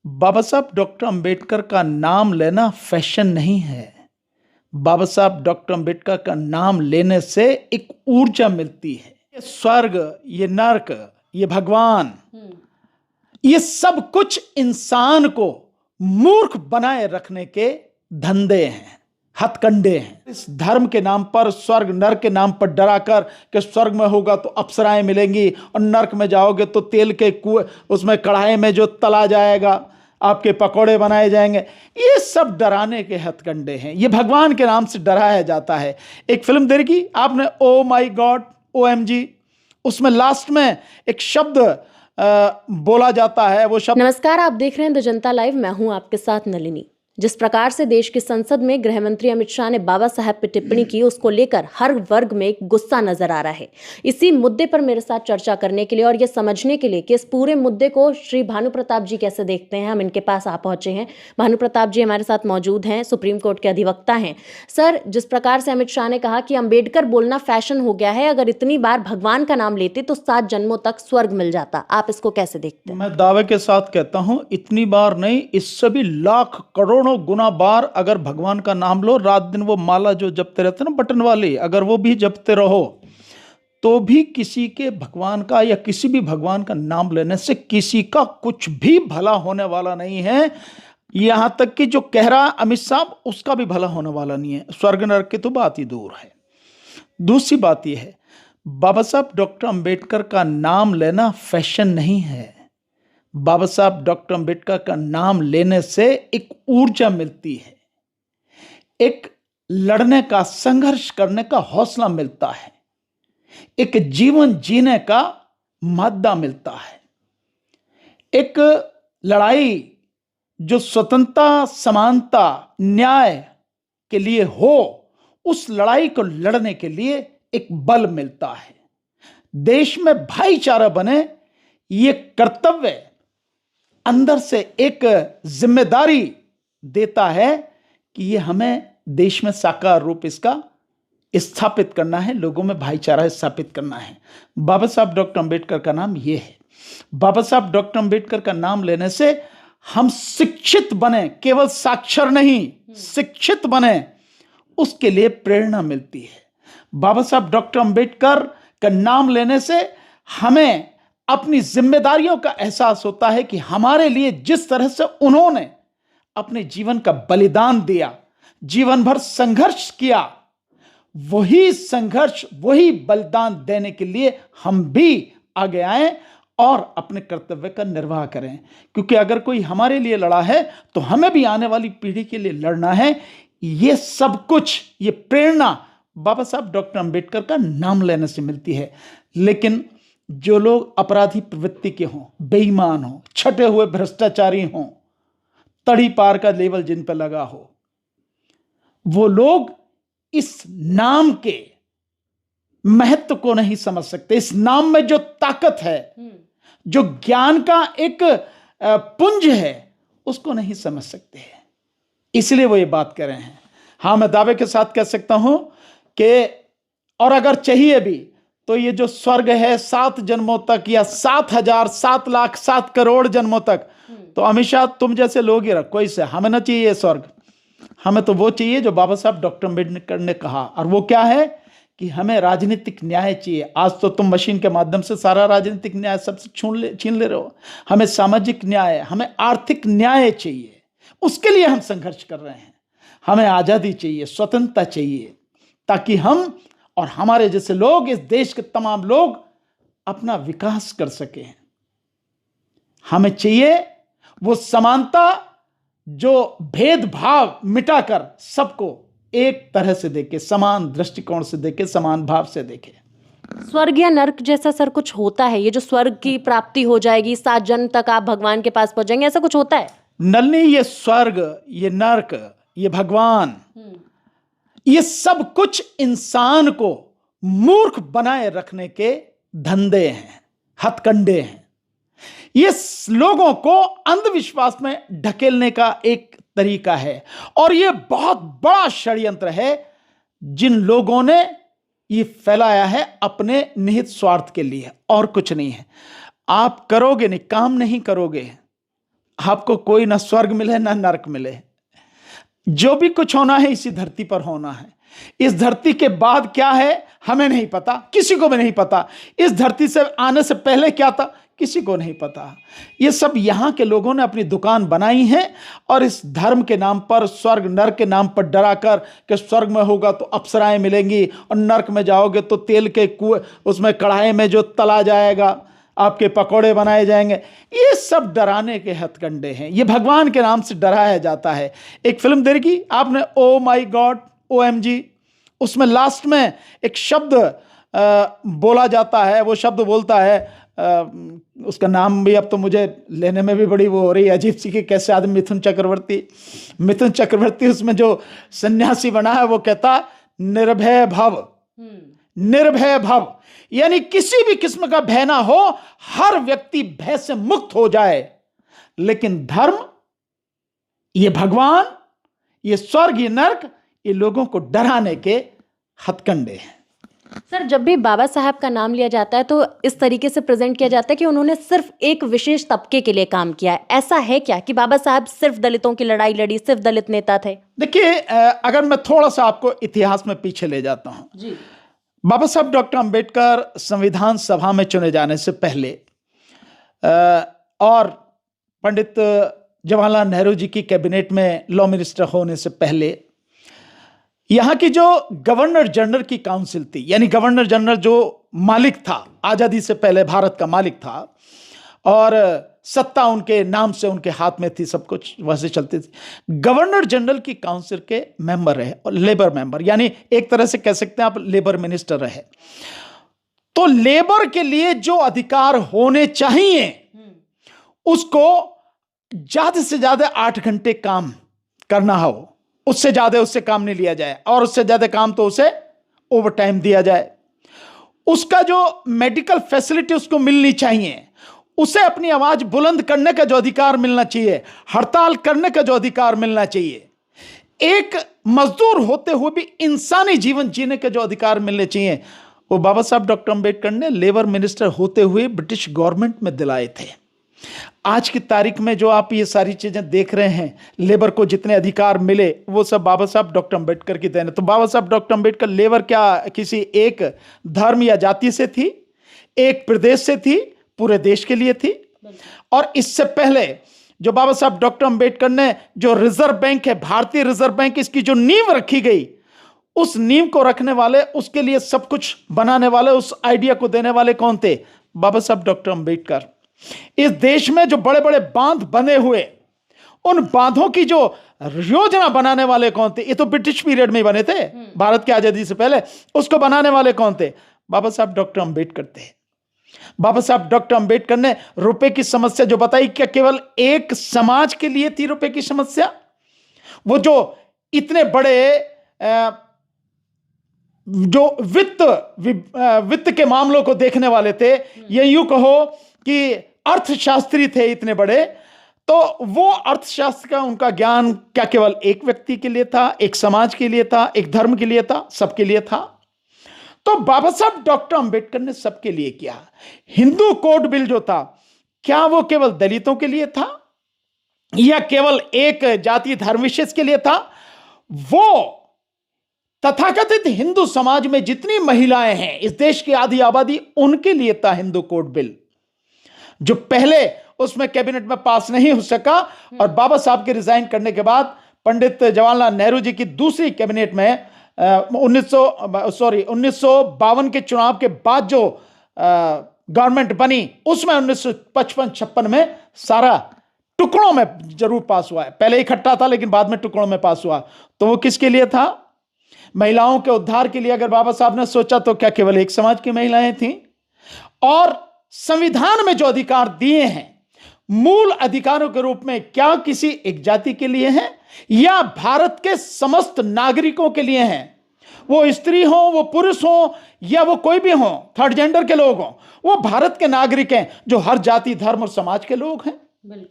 बाबा साहब डॉक्टर अंबेडकर का नाम लेना फैशन नहीं है। बाबा साहब डॉक्टर अंबेडकर का नाम लेने से एक ऊर्जा मिलती है। ये स्वर्ग, ये नर्क, ये भगवान, ये सब कुछ इंसान को मूर्ख बनाए रखने के धंधे हैं, हथकंडे हैं। इस धर्म के नाम पर, स्वर्ग नर्क के नाम पर डराकर कि स्वर्ग में होगा तो अप्सराएं मिलेंगी और नर्क में जाओगे तो तेल के कुएं, उसमें कढ़ाई में जो तला जाएगा, आपके पकोड़े बनाए जाएंगे। ये सब डराने के हथकंडे हैं। ये भगवान के नाम से डराया जाता है। एक फिल्म देखी आपने, ओ माई गॉड, OMG। उसमें लास्ट में एक शब्द बोला जाता है, वो शब्द। नमस्कार, आप देख रहे हैं द जनता लाइव। मैं हूं आपके साथ नलिनी। जिस प्रकार से देश की संसद में गृह मंत्री अमित शाह ने बाबा साहब पर टिप्पणी की, उसको लेकर हर वर्ग में एक गुस्सा नजर आ रहा है। इसी मुद्दे पर मेरे साथ चर्चा करने के लिए और ये समझने के लिए कि इस पूरे मुद्दे को श्री भानु प्रताप जी कैसे देखते हैं, हम इनके पास आ पहुंचे हैं। भानु प्रताप जी हमारे साथ मौजूद हैं, सुप्रीम कोर्ट के अधिवक्ता हैं। सर, जिस प्रकार से अमित शाह ने कहा कि अंबेडकर बोलना फैशन हो गया है, अगर इतनी बार भगवान का नाम लेते तो 7 जन्मों तक स्वर्ग मिल जाता, आप इसको कैसे देखते हैं? मैं दावे के साथ कहता हूं, इतनी बार नहीं, इससे भी लाख करोड़ों गुना बार अगर भगवान का नाम लो, रात दिन वो माला जो जपते रहते ना, बटन वाली, अगर वो भी जपते रहो तो भी किसी के भगवान का या किसी भी भगवान का नाम लेने से किसी का कुछ भी भला होने वाला नहीं है। यहां तक कि जो कह रहा अमित साहब, उसका भी भला होने वाला नहीं है। स्वर्ग नरक की तो बात ही दूर है। दूसरी बात यह है, बाबा साहब डॉक्टर अंबेडकर का नाम लेना फैशन नहीं है। बाबा साहब डॉक्टर अंबेडकर का नाम लेने से एक ऊर्जा मिलती है, एक लड़ने का, संघर्ष करने का हौसला मिलता है, एक जीवन जीने का मादा मिलता है। एक लड़ाई जो स्वतंत्रता, समानता, न्याय के लिए हो, उस लड़ाई को लड़ने के लिए एक बल मिलता है। देश में भाईचारा बने, ये कर्तव्य अंदर से एक जिम्मेदारी देता है कि ये हमें देश में साकार रूप इसका स्थापित करना है, लोगों में भाईचारा स्थापित करना है। बाबा साहब डॉक्टर अंबेडकर का नाम ये है। बाबा साहब डॉक्टर अंबेडकर का नाम लेने से हम शिक्षित बने, केवल साक्षर नहीं, शिक्षित बने, उसके लिए प्रेरणा मिलती है। बाबा साहब डॉक्टर अंबेडकर का नाम लेने से हमें अपनी जिम्मेदारियों का एहसास होता है कि हमारे लिए जिस तरह से उन्होंने अपने जीवन का बलिदान दिया, जीवन भर संघर्ष किया, वही संघर्ष, वही बलिदान देने के लिए हम भी आगे आए और अपने कर्तव्य का निर्वाह करें। क्योंकि अगर कोई हमारे लिए लड़ा है तो हमें भी आने वाली पीढ़ी के लिए लड़ना है। ये सब कुछ, ये प्रेरणा बाबा साहब डॉक्टर अंबेडकर का नाम लेने से मिलती है। लेकिन जो लोग अपराधी प्रवृत्ति के हों, बेईमान हों, छटे हुए भ्रष्टाचारी हों, तड़ी पार का लेवल जिन पर लगा हो, वो लोग इस नाम के महत्व को नहीं समझ सकते। इस नाम में जो ताकत है, जो ज्ञान का एक पुंज है, उसको नहीं समझ सकते हैं। इसलिए वो ये बात कर रहे हैं। हाँ, मैं दावे के साथ कह सकता हूं कि, और अगर चाहिए भी, तो ये जो स्वर्ग है 7 जन्मों तक या 7,000, 7 लाख, 7 करोड़ जन्मों तक, तो हमेशा तुम जैसे लोग ही रखो इसे। हमें ना चाहिए स्वर्ग, हमें तो वो चाहिए जो बाबा साहब डॉक्टर अंबेडकर ने कहा। और वो क्या है कि हमें राजनीतिक न्याय चाहिए। आज तो तुम मशीन के माध्यम से सारा राजनीतिक न्याय सबसे छीन ले रहे हो। हमें सामाजिक न्याय, हमें आर्थिक न्याय चाहिए। उसके लिए हम संघर्ष कर रहे हैं। हमें आज़ादी चाहिए, स्वतंत्रता चाहिए, ताकि हम और हमारे जैसे लोग, इस देश के तमाम लोग अपना विकास कर सकें। हमें चाहिए वो समानता जो भेदभाव मिटाकर सबको एक तरह से देखे, समान दृष्टिकोण से देखे, समान भाव से देखे। स्वर्ग या नर्क जैसा सर कुछ होता है? ये जो स्वर्ग की प्राप्ति हो जाएगी, 7 जन्म तक आप भगवान के पास पहुंच जाएंगे, ऐसा कुछ होता है? नलनी, ये स्वर्ग, ये नर्क, ये भगवान, ये सब कुछ इंसान को मूर्ख बनाए रखने के धंधे हैं, हथकंडे हैं। ये लोगों को अंधविश्वास में ढकेलने का एक तरीका है, और ये बहुत बड़ा षड्यंत्र है जिन लोगों ने ये फैलाया है अपने निहित स्वार्थ के लिए, और कुछ नहीं है। आप करोगे नहीं, काम नहीं करोगे आपको कोई ना स्वर्ग मिले ना नरक मिले। जो भी कुछ होना है इसी धरती पर होना है। इस धरती के बाद क्या है हमें नहीं पता, किसी को भी नहीं पता। इस धरती से आने से पहले क्या था किसी को नहीं पता। ये सब यहां के लोगों ने अपनी दुकान बनाई है और इस धर्म के नाम पर, स्वर्ग नरक के नाम पर डराकर कि स्वर्ग में होगा तो अप्सराएं मिलेंगी और नरक में जाओगे तो तेल के कुएं उसमें कढ़ाई में जो तला जाएगा, आपके पकोड़े बनाए जाएंगे। ये सब डराने के हथकंडे हैं। ये भगवान के नाम से डराया जाता है। एक फिल्म देखी आपने, ओ माई गॉड, OMG। उसमें लास्ट में एक शब्द बोला जाता है, वो शब्द बोलता है, उसका नाम भी अब तो मुझे लेने में भी बड़ी वो हो रही है अजीब सी कि कैसे आदमी, मिथुन चक्रवर्ती उसमें जो सन्यासी बना है वो कहता निर्भय भव, निर्भय भव, यानी किसी भी किस्म का भय ना हो, हर व्यक्ति भय से मुक्त हो जाए। लेकिन धर्म, ये भगवान, ये स्वर्ग, ये नरक, ये लोगों को डराने के हथकंडे हैं। सर, जब भी बाबा साहब का नाम लिया जाता है तो इस तरीके से प्रेजेंट किया जाता है कि उन्होंने सिर्फ एक विशेष तबके के लिए काम किया है। ऐसा है क्या कि बाबा साहब सिर्फ दलितों की लड़ाई लड़ी, सिर्फ दलित नेता थे? देखिए, अगर मैं थोड़ा सा आपको इतिहास में पीछे ले जाता हूं जी। बाबा साहब डॉक्टर अंबेडकर संविधान सभा में चुने जाने से पहले और पंडित जवाहरलाल नेहरू जी की कैबिनेट में लॉ मिनिस्टर होने से पहले यहां की जो गवर्नर जनरल की काउंसिल थी, यानी गवर्नर जनरल जो मालिक था, आजादी से पहले भारत का मालिक था और सत्ता उनके नाम से उनके हाथ में थी, सब कुछ वैसे चलती थी। गवर्नर जनरल की काउंसिल के मेंबर रहे और लेबर मेंबर, यानी एक तरह से कह सकते हैं आप लेबर मिनिस्टर रहे। तो लेबर के लिए जो अधिकार होने चाहिए उसको ज्यादा से ज्यादा 8 घंटे काम करना हो, उससे काम नहीं लिया जाए और उससे ज्यादा काम तो उसे ओवर टाइम दिया जाए। उसका जो मेडिकल फैसिलिटी उसको मिलनी चाहिए, उसे अपनी आवाज बुलंद करने का जो अधिकार मिलना चाहिए, हड़ताल करने का जो अधिकार मिलना चाहिए, एक मजदूर होते हुए भी इंसानी जीवन जीने के जो अधिकार मिलने चाहिए, वो बाबा साहब डॉक्टर अंबेडकर ने लेबर मिनिस्टर होते हुए ब्रिटिश गवर्नमेंट में दिलाए थे। आज की तारीख में जो आप ये सारी चीजें देख रहे हैं, लेबर को जितने अधिकार मिले वो सब बाबा साहब डॉक्टर अंबेडकर की देन है। तो बाबा साहब डॉक्टर अंबेडकर, लेबर क्या किसी एक धर्म या जाति से थी, एक प्रदेश से थी, पूरे देश के लिए थी। और इससे पहले जो बाबा साहब डॉक्टर अंबेडकर ने जो रिजर्व बैंक है, भारतीय रिजर्व बैंक, इसकी जो नींव रखी गई, उस नींव को रखने वाले, उसके लिए सब कुछ बनाने वाले, उस आइडिया को देने वाले कौन थे? बाबा साहब डॉक्टर अंबेडकर। इस देश में जो बड़े बड़े बांध बने हुए, उन बांधों की जो योजना बनाने वाले कौन थे? ये तो ब्रिटिश पीरियड में बने थे, भारत की आजादी से पहले। उसको बनाने वाले कौन थे? बाबा साहब डॉक्टर अंबेडकर थे। बाबा साहब डॉक्टर अंबेडकर ने रुपए की समस्या जो बताई, क्या केवल एक समाज के लिए थी रुपए की समस्या? वो जो इतने बड़े जो वित्त के मामलों को देखने वाले थे, ये यूं कहो कि अर्थशास्त्री थे इतने बड़े, तो वो अर्थशास्त्र का उनका ज्ञान क्या केवल एक व्यक्ति के लिए था, एक समाज के लिए था, एक धर्म के लिए था? सबके लिए था। तो बाबा साहब डॉक्टर अंबेडकर ने सबके लिए किया। हिंदू कोड बिल जो था, क्या वो केवल दलितों के लिए था या केवल एक जाति धर्म विशेष के लिए था? वो तथाकथित हिंदू समाज में जितनी महिलाएं हैं, इस देश की आधी आबादी, उनके लिए था हिंदू कोड बिल, जो पहले उसमें कैबिनेट में पास नहीं हो सका। और बाबा साहब के रिजाइन करने के बाद पंडित जवाहरलाल नेहरू जी की दूसरी कैबिनेट में 1952 के चुनाव के बाद जो गवर्नमेंट बनी, उसमें 1955-56 में सारा टुकड़ों में जरूर पास हुआ है। पहले इकट्ठा था लेकिन बाद में टुकड़ों में पास हुआ। तो वो किसके लिए था? महिलाओं के उद्धार के लिए। अगर बाबा साहब ने सोचा तो क्या केवल एक समाज की महिलाएं थीं? और संविधान में जो अधिकार दिए हैं मूल अधिकारों के रूप में, क्या किसी एक जाति के लिए हैं या भारत के समस्त नागरिकों के लिए हैं? वो स्त्री हो, वो पुरुष हो, या वो कोई भी हो, थर्ड जेंडर के लोग हो, वो भारत के नागरिक हैं, जो हर जाति धर्म और समाज के लोग हैं,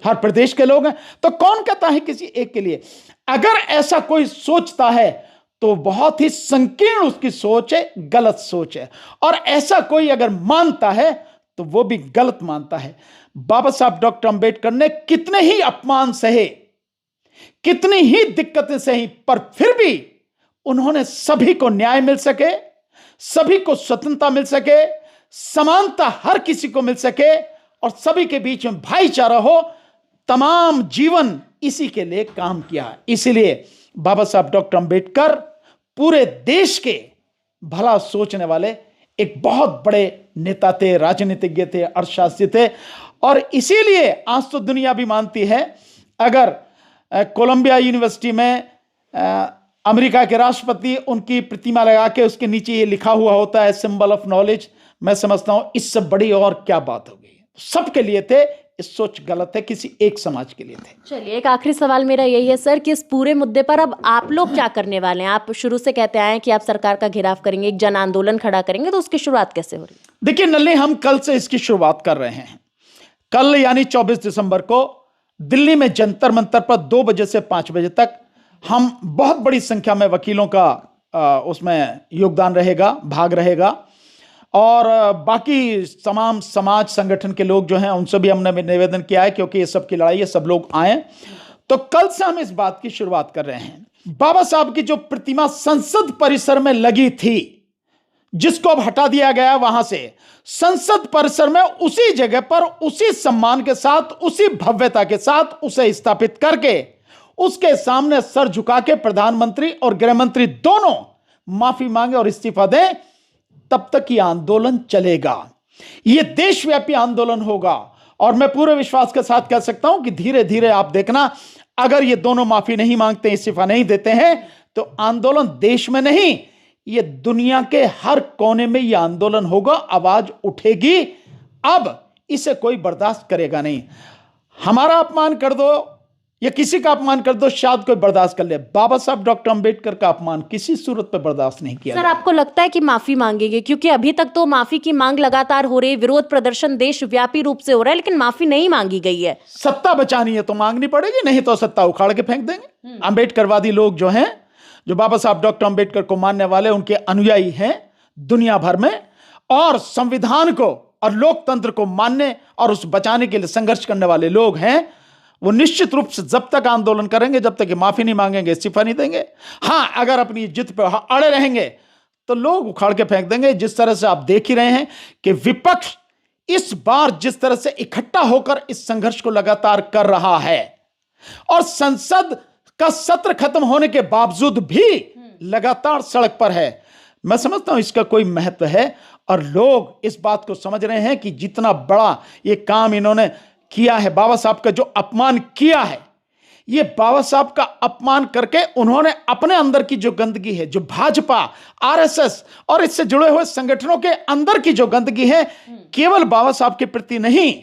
हर प्रदेश के लोग हैं। तो कौन कहता है किसी एक के लिए? अगर ऐसा कोई सोचता है तो बहुत ही संकीर्ण उसकी सोच है, गलत सोच है। और ऐसा कोई अगर मानता है तो वो भी गलत मानता है। बाबा साहब डॉक्टर अंबेडकर ने कितने ही अपमान सहे, कितनी ही दिक्कतें सही, पर फिर भी उन्होंने सभी को न्याय मिल सके, सभी को स्वतंत्रता मिल सके, समानता हर किसी को मिल सके और सभी के बीच में भाईचारा हो, तमाम जीवन इसी के लिए काम किया। इसीलिए बाबा साहब डॉक्टर अंबेडकर पूरे देश के भला सोचने वाले एक बहुत बड़े नेता थे, राजनीतिज्ञ थे, अर्थशास्त्री थे। और इसीलिए आज तो दुनिया भी मानती है, अगर कोलंबिया यूनिवर्सिटी में अमेरिका के राष्ट्रपति उनकी प्रतिमा लगा के उसके नीचे ये लिखा हुआ होता है सिंबल ऑफ नॉलेज, मैं समझता हूं इससे बड़ी और क्या बात होगी। सबके लिए थे, इस सोच गलत है, किसी एक समाज के लिए थे। चलिए, एक आखिरी सवाल मेरा यही है सर कि इस पूरे मुद्दे पर अब आप लोग क्या करने वाले हैं? आप शुरू से कहते आए हैं कि आप सरकार का घेराव करेंगे, एक जन आंदोलन खड़ा करेंगे, तो उसकी शुरुआत कैसे हो रही है? देखिए नल्ली, हम कल से इसकी शुरुआत कर रहे हैं। कल यानी 24 दिसंबर को दिल्ली में जंतर मंतर पर 2 बजे से 5 बजे तक हम बहुत बड़ी संख्या में वकीलों का उसमें योगदान रहेगा, भाग रहेगा, और बाकी तमाम समाज संगठन के लोग जो हैं उनसे भी हमने निवेदन किया है, क्योंकि ये सब की लड़ाई है, सब लोग आए। तो कल से हम इस बात की शुरुआत कर रहे हैं। बाबा साहब की जो प्रतिमा संसद परिसर में लगी थी, जिसको अब हटा दिया गया वहां से, संसद परिसर में उसी जगह पर उसी सम्मान के साथ, उसी भव्यता के साथ उसे स्थापित करके उसके सामने सर झुका के प्रधानमंत्री और गृह मंत्री दोनों माफी मांगे और इस्तीफा दें, तब तक यह आंदोलन चलेगा। यह देशव्यापी आंदोलन होगा। और मैं पूरे विश्वास के साथ कह सकता हूं कि धीरे धीरे आप देखना, अगर ये दोनों माफी नहीं मांगते, इस्तीफा नहीं देते हैं, तो आंदोलन देश में नहीं, ये दुनिया के हर कोने में यह आंदोलन होगा, आवाज उठेगी। अब इसे कोई बर्दाश्त करेगा नहीं। हमारा अपमान कर दो या किसी का अपमान कर दो, शायद कोई बर्दाश्त कर ले, बाबा साहब डॉक्टर अंबेडकर का अपमान किसी सूरत पर बर्दाश्त नहीं किया। सर, आपको लगता है कि माफी मांगेंगे? क्योंकि अभी तक तो माफी की मांग लगातार हो रही है, विरोध प्रदर्शन देशव्यापी रूप से हो रहा है, लेकिन माफी नहीं मांगी गई है। सत्ता बचानी है तो मांगनी पड़ेगी, नहीं तो सत्ता उखाड़ के फेंक देंगे। अंबेडकरवादी लोग जो हैं, जो बाबा साहब डॉक्टर अंबेडकर को मानने वाले, उनके अनुयायी हैं दुनिया भर में, और संविधान को और लोकतंत्र को मानने और उस बचाने के लिए संघर्ष करने वाले लोग हैं, वो निश्चित रूप से जब तक आंदोलन करेंगे, जब तक कि माफी नहीं मांगेंगे, इस्तीफा नहीं देंगे। हां, अगर अपनी जिद पर अड़े रहेंगे तो लोग उखाड़ के फेंक देंगे। जिस तरह से आप देख ही रहे हैं कि विपक्ष इस बार जिस तरह से इकट्ठा होकर इस संघर्ष को लगातार कर रहा है, और संसद का सत्र खत्म होने के बावजूद भी लगातार सड़क पर है, मैं समझता हूं इसका कोई महत्व है। और लोग इस बात को समझ रहे हैं कि जितना बड़ा ये काम इन्होंने किया है, बाबा साहब का जो अपमान किया है, ये बाबा साहब का अपमान करके उन्होंने अपने अंदर की जो गंदगी है, जो भाजपा, आरएसएस और इससे जुड़े हुए संगठनों के अंदर की जो गंदगी है, केवल बाबा साहब के प्रति नहीं,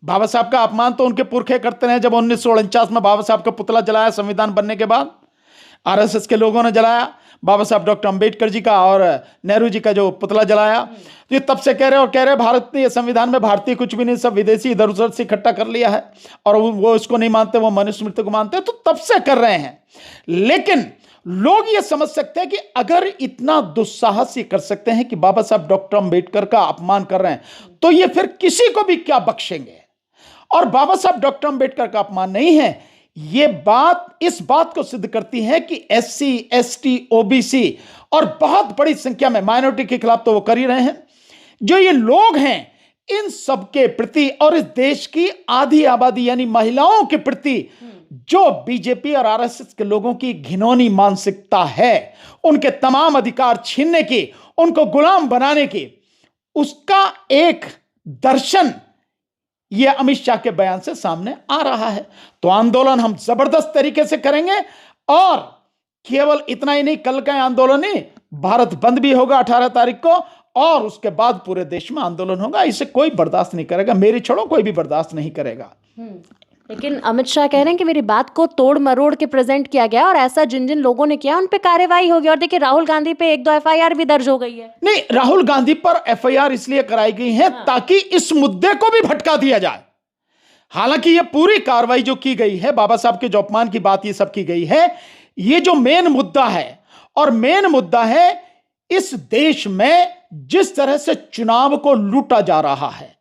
बाबा साहब का अपमान तो उनके पुरखे करते रहे। जब 1949 में बाबा साहब का पुतला जलाया संविधान बनने के बाद, आरएसएस के लोगों ने जलाया, बाबा साहब डॉक्टर अंबेडकर जी का और नेहरू जी का जो पुतला जलाया, तो ये तब से कह रहे भारत ने संविधान में भारतीय कुछ भी नहीं, सब विदेशी इधर उधर से इकट्ठा कर लिया है, और वो इसको नहीं मानते, वो मनुस्मृति को मानते हैं, तो तब से कर रहे हैं। लेकिन लोग ये समझ सकते हैं कि अगर इतना दुस्साहस ये कर सकते हैं कि बाबा साहब डॉक्टर अंबेडकर का अपमान कर रहे हैं, तो ये फिर किसी को भी क्या बख्शेंगे। और बाबा साहब डॉक्टर अंबेडकर का अपमान नहीं है, ये बात इस बात को सिद्ध करती है कि एससी, एसटी, ओबीसी और बहुत बड़ी संख्या में माइनॉरिटी के खिलाफ तो वो कर ही रहे हैं, जो ये लोग हैं, इन सबके प्रति और इस देश की आधी आबादी यानी महिलाओं के प्रति जो बीजेपी और आरएसएस के लोगों की घिनौनी मानसिकता है, उनके तमाम अधिकार छीनने की, उनको गुलाम बनाने की, उसका एक दर्शन यह अमित शाह के बयान से सामने आ रहा है। तो आंदोलन हम जबरदस्त तरीके से करेंगे, और केवल इतना ही नहीं, कल का आंदोलन ही भारत बंद भी होगा 18 तारीख को, और उसके बाद पूरे देश में आंदोलन होगा। इसे कोई बर्दाश्त नहीं करेगा, मेरी छोड़ो कोई भी बर्दाश्त नहीं करेगा। लेकिन अमित शाह कह रहे हैं कि मेरी बात को तोड़ मरोड़ के प्रेजेंट किया गया, और ऐसा जिन जिन लोगों ने किया उन पे कार्रवाई होगी। और देखिए, राहुल गांधी पे 1-2 एफआईआर भी दर्ज हो गई है। नहीं, राहुल गांधी पर एफआईआर इसलिए कराई गई है ताकि इस मुद्दे को भी भटका दिया जाए। हालांकि ये पूरी कार्रवाई जो की गई है, बाबा साहब के जो अपमान की बात ये सब की गई है, ये जो मेन मुद्दा है, और मेन मुद्दा है इस देश में जिस तरह से चुनाव को लूटा जा रहा है,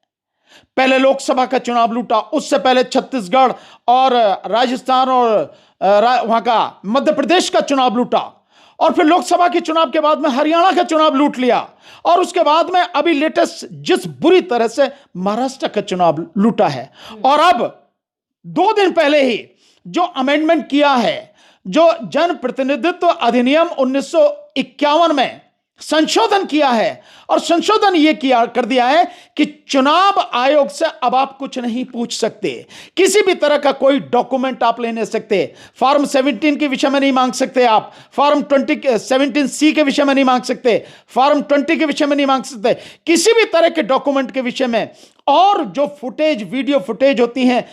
पहले लोकसभा का चुनाव लूटा, उससे पहले छत्तीसगढ़ और राजस्थान और वहां का मध्य प्रदेश का चुनाव लूटा, और फिर लोकसभा के चुनाव के बाद में हरियाणा का चुनाव लूट लिया, और उसके बाद में अभी लेटेस्ट जिस बुरी तरह से महाराष्ट्र का चुनाव लूटा है। और अब 2 दिन पहले ही जो अमेंडमेंट किया है, जो जन प्रतिनिधित्व अधिनियम 1951 में संशोधन किया है, और संशोधन यह किया कर दिया है कि चुनाव आयोग से अब आप कुछ नहीं पूछ सकते, किसी भी तरह का कोई डॉक्यूमेंट आप ले नहीं सकते, फॉर्म 17 के विषय में नहीं मांग सकते, आप फॉर्म 17C के विषय में नहीं मांग सकते, फॉर्म 20 के विषय में नहीं मांग सकते, किसी भी तरह के डॉक्यूमेंट के विषय में। और जो फुटेज, वीडियो फुटेज होती हैं,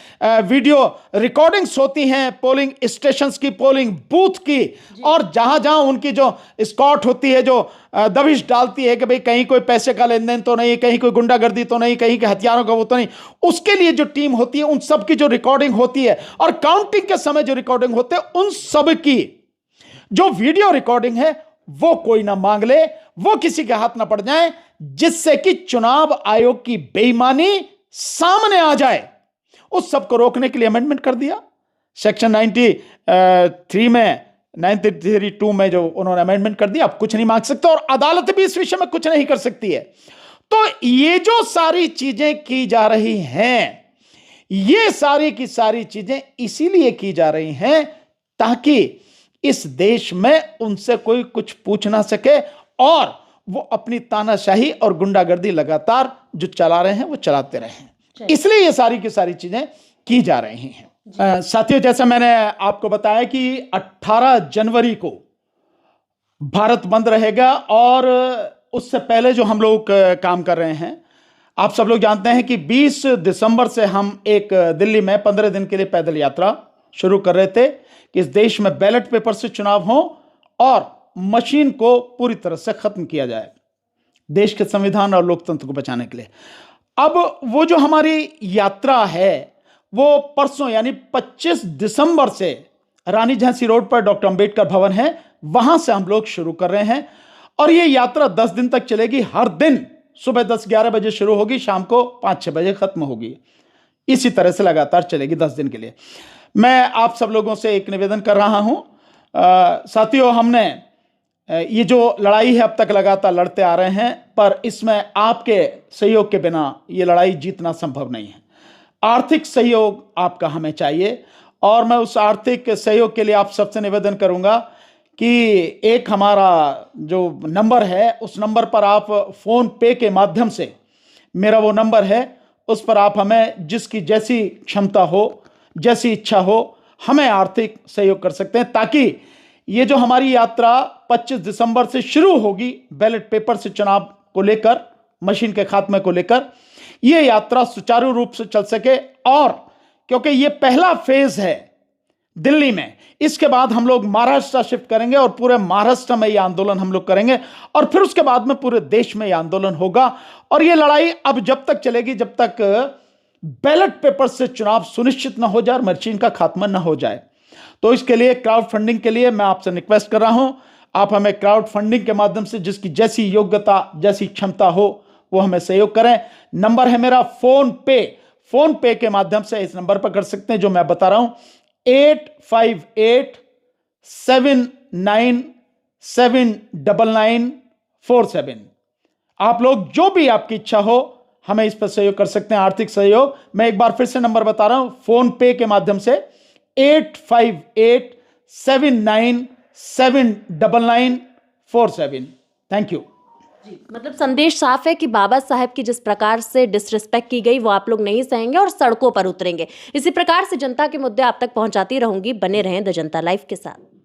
वीडियो रिकॉर्डिंग्स होती हैं पोलिंग स्टेशंस की, पोलिंग बूथ की, और जहां जहां उनकी जो स्कॉट होती है, जो दबिश डालती है कि भाई कहीं कोई पैसे का लेन देन तो नहीं, कहीं कोई गुंडागर्दी तो नहीं, कहीं के हथियारों का वो तो नहीं, उसके लिए जो टीम होती है, उन सब की जो रिकॉर्डिंग होती है, और काउंटिंग के समय जो रिकॉर्डिंग होते हैं, उन सब की जो वीडियो रिकॉर्डिंग है वो कोई ना मांग ले, वो किसी के हाथ ना पड़ जाए, जिससे कि चुनाव आयोग की बेईमानी सामने आ जाए। उस सब को रोकने के लिए अमेंडमेंट कर दिया सेक्शन 93 में जो उन्होंने अमेंडमेंट कर दिया। अब कुछ नहीं मांग सकते, और अदालत भी इस विषय में कुछ नहीं कर सकती है। तो ये जो सारी चीजें की जा रही हैं, ये सारी की सारी चीजें इसीलिए की जा रही हैं ताकि इस देश में उनसे कोई कुछ पूछ ना सके, और वो अपनी तानाशाही और गुंडागर्दी लगातार जो चला रहे हैं वो चलाते रहें। इसलिए ये सारी की सारी चीजें की जा रही हैं। साथियों, जैसा मैंने आपको बताया कि 18 जनवरी को भारत बंद रहेगा, और उससे पहले जो हम लोग काम कर रहे हैं, आप सब लोग जानते हैं कि 20 दिसंबर से हम एक दिल्ली में 15 दिन के लिए पैदल यात्रा शुरू कर रहे थे कि इस देश में बैलेट पेपर से चुनाव हो और मशीन को पूरी तरह से खत्म किया जाए, देश के संविधान और लोकतंत्र को बचाने के लिए। अब वो जो हमारी यात्रा है वो परसों यानी 25 दिसंबर से रानी झांसी रोड पर डॉक्टर अंबेडकर भवन है, वहां से हम लोग शुरू कर रहे हैं, और ये यात्रा 10 दिन तक चलेगी। हर दिन सुबह 10-11 बजे शुरू होगी, शाम को 5-6 बजे खत्म होगी। इसी तरह से लगातार चलेगी 10 दिन के लिए। मैं आप सब लोगों से एक निवेदन कर रहा हूं, साथियों, हमने ये जो लड़ाई है अब तक लगातार लड़ते आ रहे हैं, पर इसमें आपके सहयोग के बिना ये लड़ाई जीतना संभव नहीं है। आर्थिक सहयोग आपका हमें चाहिए, और मैं उस आर्थिक सहयोग के लिए आप सबसे निवेदन करूंगा कि एक हमारा जो नंबर है, उस नंबर पर आप फोन पे के माध्यम से, मेरा वो नंबर है, उस पर आप हमें जिसकी जैसी क्षमता हो, जैसी इच्छा हो, हमें आर्थिक सहयोग कर सकते हैं, ताकि ये जो हमारी यात्रा 25 दिसंबर से शुरू होगी बैलेट पेपर से चुनाव को लेकर, मशीन के खात्मे को लेकर, ये यात्रा सुचारू रूप से चल सके। और क्योंकि ये पहला फेज है दिल्ली में, इसके बाद हम लोग महाराष्ट्र शिफ्ट करेंगे, और पूरे महाराष्ट्र में ये आंदोलन हम लोग करेंगे, और फिर उसके बाद में पूरे देश में ये आंदोलन होगा। और ये लड़ाई अब जब तक चलेगी जब तक बैलेट पेपर से चुनाव सुनिश्चित न हो जाए और मशीन का खात्मा न हो जाए। तो इसके लिए क्राउड फंडिंग के लिए मैं आपसे रिक्वेस्ट कर रहा हूं, आप हमें क्राउड फंडिंग के माध्यम से जिसकी जैसी योग्यता, जैसी क्षमता हो, वो हमें सहयोग करें। नंबर है मेरा फोन पे के माध्यम से इस नंबर पर कर सकते हैं जो मैं बता रहा हूं, 858-797-9947। आप लोग जो भी आपकी इच्छा हो हमें इस पर सहयोग कर सकते हैं, आर्थिक सहयोग। मैं एक बार फिर से नंबर बता रहा हूं, फोन पे के माध्यम से 858-797-9947। Thank you. मतलब संदेश साफ है कि बाबा साहब की जिस प्रकार से डिसरिस्पेक्ट की गई वो आप लोग नहीं सहेंगे और सड़कों पर उतरेंगे। इसी प्रकार से जनता के मुद्दे आप तक पहुंचाती रहूंगी। बने रहें द जनता लाइव के साथ।